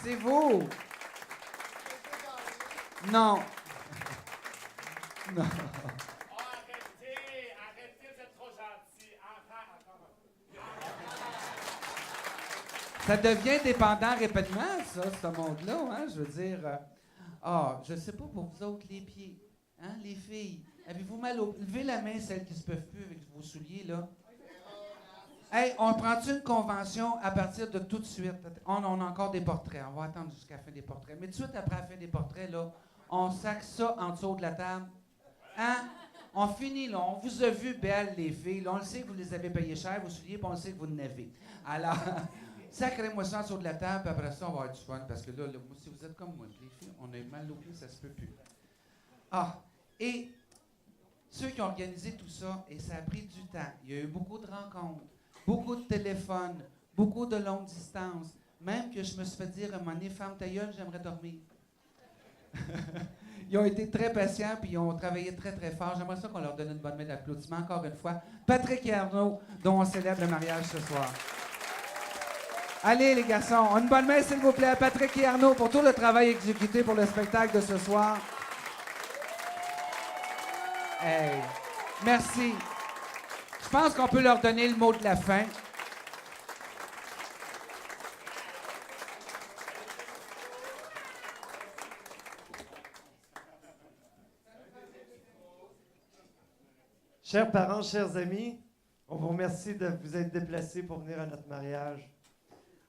C'est vous. Non. Non. Arrêtez, vous êtes trop gentil. Ça devient dépendant rapidement, ça, ce monde-là, hein? Je veux dire... je sais pas pour vous autres, les pieds, hein, les filles. Avez-vous mal au... Levez la main, celles qui se peuvent plus avec vos souliers, là. Hey, on prend-tu une convention à partir de tout de suite? On a encore des portraits. On va attendre jusqu'à la fin des portraits. Mais tout de suite après la fin des portraits, là, on sac ça en dessous de la table. Hein? On finit, là. On vous a vu belles, les filles. Là, on le sait que vous les avez payées cher, vos souliers, puis on le sait que vous en avez. Alors, sacrez-moi ça en dessous de la table, puis après ça, on va avoir du fun. Parce que là, si vous êtes comme moi, les filles, on a mal au pied, ça se peut plus. Et ceux qui ont organisé tout ça, et ça a pris du temps. Il y a eu beaucoup de rencontres, beaucoup de téléphones, beaucoup de longues distances. Même que je me suis fait dire à un moment donné, ferme ta gueule, j'aimerais dormir. Ils ont été très patients puis ils ont travaillé très, très fort. J'aimerais ça qu'on leur donne une bonne main d'applaudissement encore une fois. Patrick et Arnaud, dont on célèbre le mariage ce soir. Allez, les garçons, une bonne main, s'il vous plaît, à Patrick et Arnaud pour tout le travail exécuté pour le spectacle de ce soir. Hey, merci. Je pense qu'on peut leur donner le mot de la fin. Chers parents, chers amis, on vous remercie de vous être déplacés pour venir à notre mariage.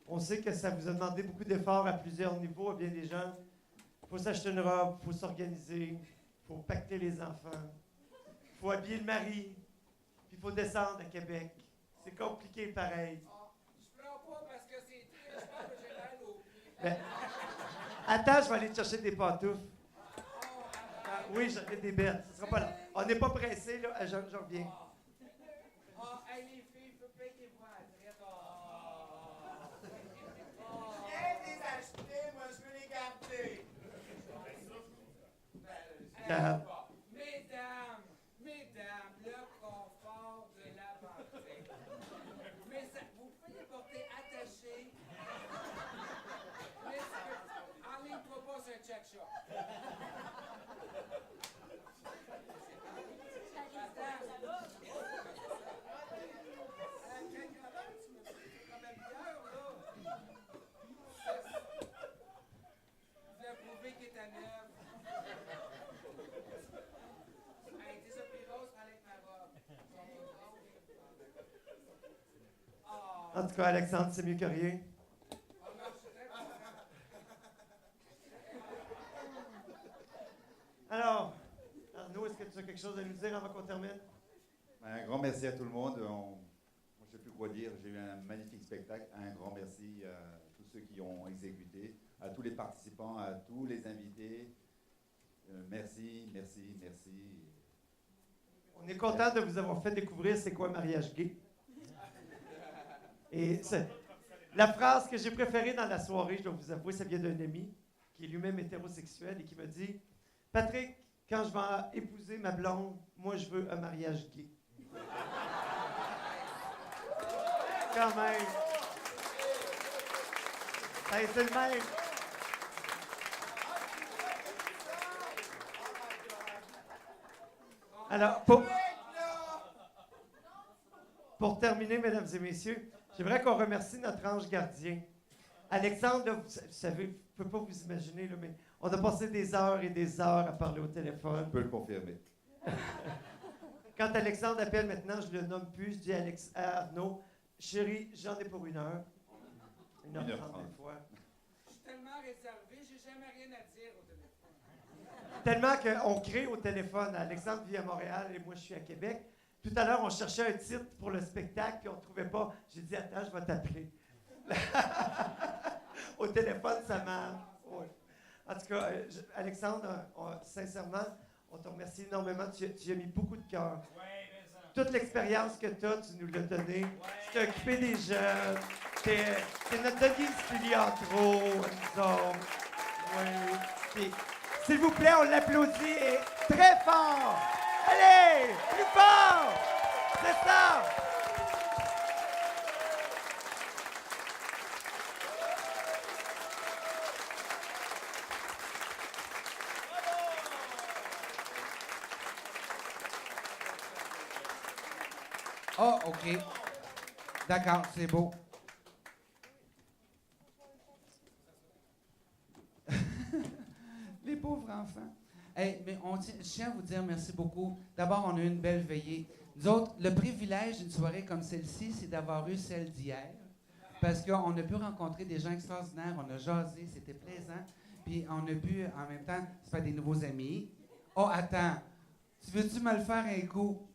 On sait que ça vous a demandé beaucoup d'efforts à plusieurs niveaux, à bien des gens. Il faut s'acheter une robe, il faut s'organiser, il faut pacter les enfants, il faut habiller le mari, puis il faut descendre à Québec. C'est compliqué pareil. Je pleure pas parce que c'est triste, je pense que j'ai mal au pied. Ben, attends, je vais aller te chercher des pantoufles. Oui, j'en ai des bêtes. Ce sera pas là. On n'est pas pressé, là. Je reviens. Hey, les filles, faut payer-vous à la Viens les acheter, moi je veux les garder. Mesdames, le confort de l'aventure. Mais ça, vous pouvez les porter attachés. Mais en ligne propose un check shop. En tout cas, Alexandre, c'est mieux que rien. Alors, Arnaud, est-ce que tu as quelque chose à nous dire avant qu'on termine? Un grand merci à tout le monde. Moi, je ne sais plus quoi dire. J'ai eu un magnifique spectacle. Un grand merci à tous ceux qui ont exécuté, à tous les participants, à tous les invités. Merci. On est content de vous avoir fait découvrir c'est quoi un mariage gay. Et la phrase que j'ai préférée dans la soirée, je dois vous avouer, ça vient d'un ami qui est lui-même hétérosexuel et qui me dit « Patrick, quand je vais épouser ma blonde, moi, je veux un mariage gay. » Quand même. Ça a été le même. Alors, pour terminer, mesdames et messieurs, j'aimerais qu'on remercie notre ange gardien. Alexandre, là, vous savez, je ne peux pas vous imaginer, là, mais on a passé des heures et des heures à parler au téléphone. Je peux le confirmer. Quand Alexandre appelle maintenant, je ne le nomme plus, je dis à Arnaud, chérie, j'en ai pour 1 heure. 1h30 des fois. Je suis tellement réservé, j'ai jamais rien à dire au téléphone. Tellement qu'on crée au téléphone. Alexandre vit à Montréal et moi, je suis à Québec. Tout à l'heure, on cherchait un titre pour le spectacle, puis on ne trouvait pas. J'ai dit, attends, je vais t'appeler. Au téléphone, ça marche. Ouais. En tout cas, Alexandre, sincèrement, on te remercie énormément. Tu as mis beaucoup de cœur. Toute l'expérience que tu as, tu nous l'as donnée. Tu t'es occupé des jeunes. T'es notre Denise Filiatro, nous autres. Oui. Puis, s'il vous plaît, on l'applaudit et très fort. Allez, plus fort. C'est ça. Oh, OK. D'accord, c'est beau. Les pauvres enfants. Hey, mais je tiens à vous dire merci beaucoup. D'abord, on a eu une belle veillée. Nous autres, le privilège d'une soirée comme celle-ci, c'est d'avoir eu celle d'hier. Parce qu'on a pu rencontrer des gens extraordinaires, on a jasé, c'était plaisant. Puis on a pu, en même temps, se faire des nouveaux amis. Oh, attends, tu veux-tu me le faire un coup?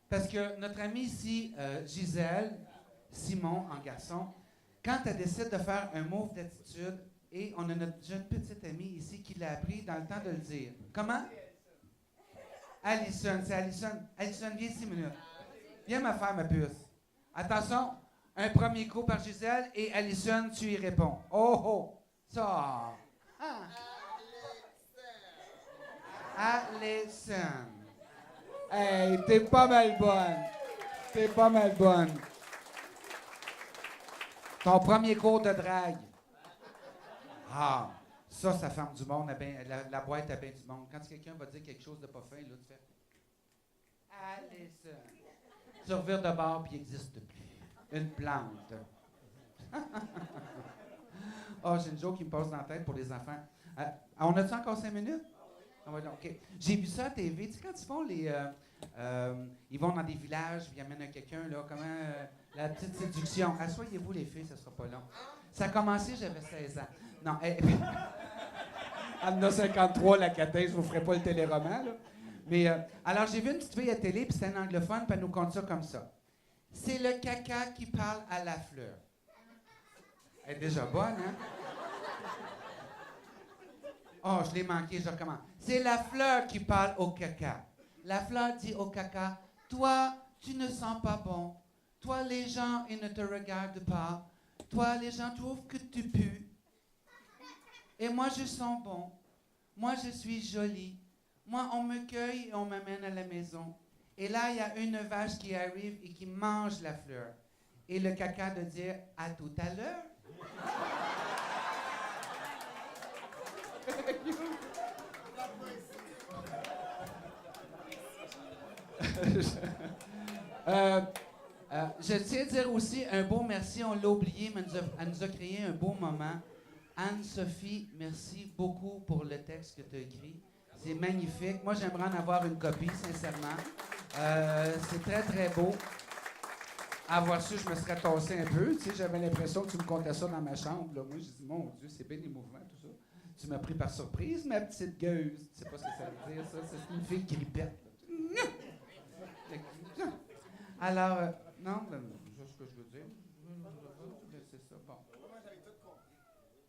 Parce que notre amie ici, Gisèle, Simon, en garçon, quand elle décide de faire un move d'attitude, et on a notre jeune petite amie ici qui l'a appris dans le temps de le dire. Comment? Alison, c'est Alison. Alison, viens 6 minutes. Viens me faire ma puce. Attention, un premier coup par Gisèle et Alison, tu y réponds. Oh, oh, ça. Ah. Alison. Hey, t'es pas mal bonne. T'es pas mal bonne. Ton premier cours de drague. Ah, ça ferme du monde. La boîte a bien du monde. Quand quelqu'un va dire quelque chose de pas fin, là, tu fais Alison. Tu revires de bord, puis il n'existe plus. Une plante. Oh, j'ai une joke qui me passe dans la tête pour les enfants. On a-tu encore 5 minutes? OK. J'ai vu ça à TV. Tu sais, quand ils font les... ils vont dans des villages, puis ils amènent quelqu'un, là, la petite séduction. Asseyez-vous, les filles, ça sera pas long. Ça a commencé, j'avais 16 ans. Non, en 1953, la catin, je vous ferai pas le téléroman, là. Mais, alors, j'ai vu une petite fille à télé, puis c'était un anglophone, puis elle nous compte ça comme ça. C'est le caca qui parle à la fleur. Elle est déjà bonne, hein? Oh, je l'ai manqué, je recommence. C'est la fleur qui parle au caca. La fleur dit au caca, toi, tu ne sens pas bon. Toi, les gens, ils ne te regardent pas. Toi, les gens trouvent que tu pues. Et moi, je sens bon. Moi, je suis jolie. Moi, on me cueille et on m'amène à la maison. Et là, il y a une vache qui arrive et qui mange la fleur. Et le caca de dire, à tout à l'heure. Je tiens à dire aussi un beau merci, on l'a oublié, mais elle nous a créé un beau moment. Anne-Sophie, merci beaucoup pour le texte que tu as écrit. C'est magnifique. Moi, j'aimerais en avoir une copie, sincèrement. C'est très, très beau. Avoir su, je me serais tassé un peu. Tu sais, j'avais l'impression que tu me contais ça dans ma chambre. Là. Moi, j'ai dit, mon Dieu, c'est bien des mouvements, tout ça. Tu m'as pris par surprise, ma petite gueuse. Tu sais pas ce que ça veut dire, ça. C'est une fille qui répète. Alors, non, c'est ce que je veux dire. C'est ça, bon.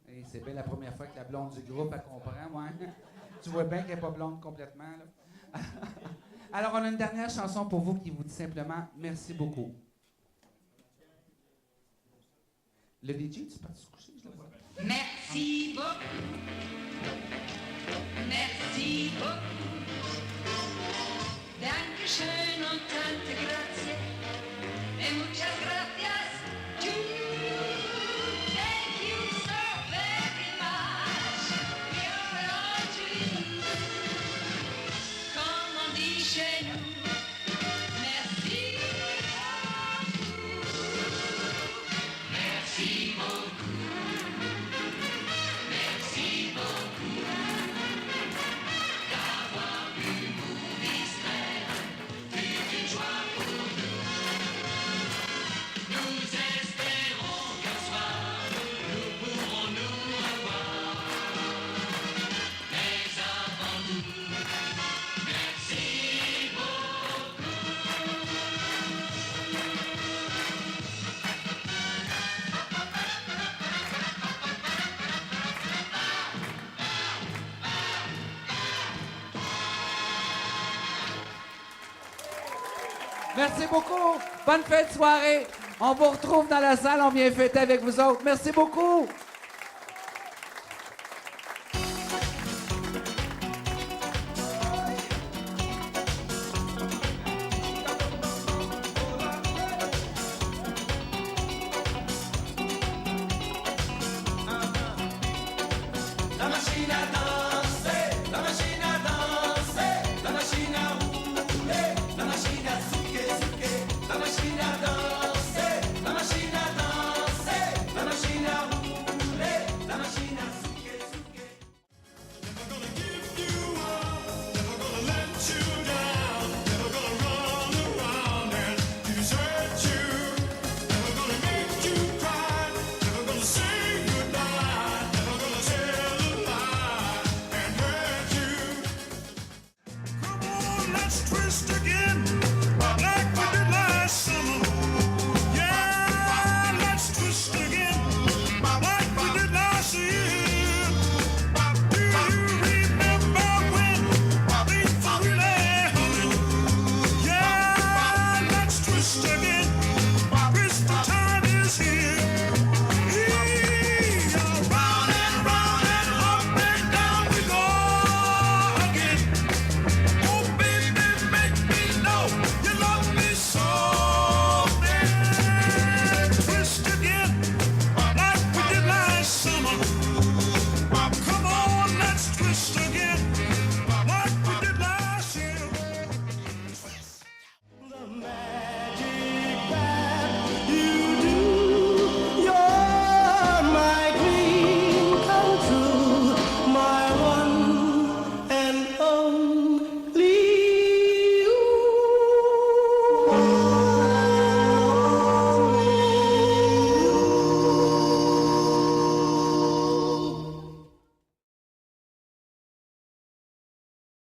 Et c'est bien la première fois que la blonde du groupe, elle comprend, moi. Tu vois bien qu'elle n'est pas blonde complètement, là. Alors, on a une dernière chanson pour vous qui vous dit simplement « Merci beaucoup ». Le DJ, tu peux se coucher, je le vois. Merci beaucoup. Merci beaucoup. Dankeschön und tante grazie. Et muchas gracias too. Thank you so very much. We're all to you. Comme on dit chez nous. Merci beaucoup. Merci beaucoup. Merci beaucoup d'avoir pu nous distraire. Fut une joie pour nous. Nous espérons qu'un soir nous pourrons nous revoir. Mais avant tout, merci beaucoup. Merci beaucoup. Bonne fête de soirée. On vous retrouve dans la salle. On vient fêter avec vous autres. Merci beaucoup. La machine à danser.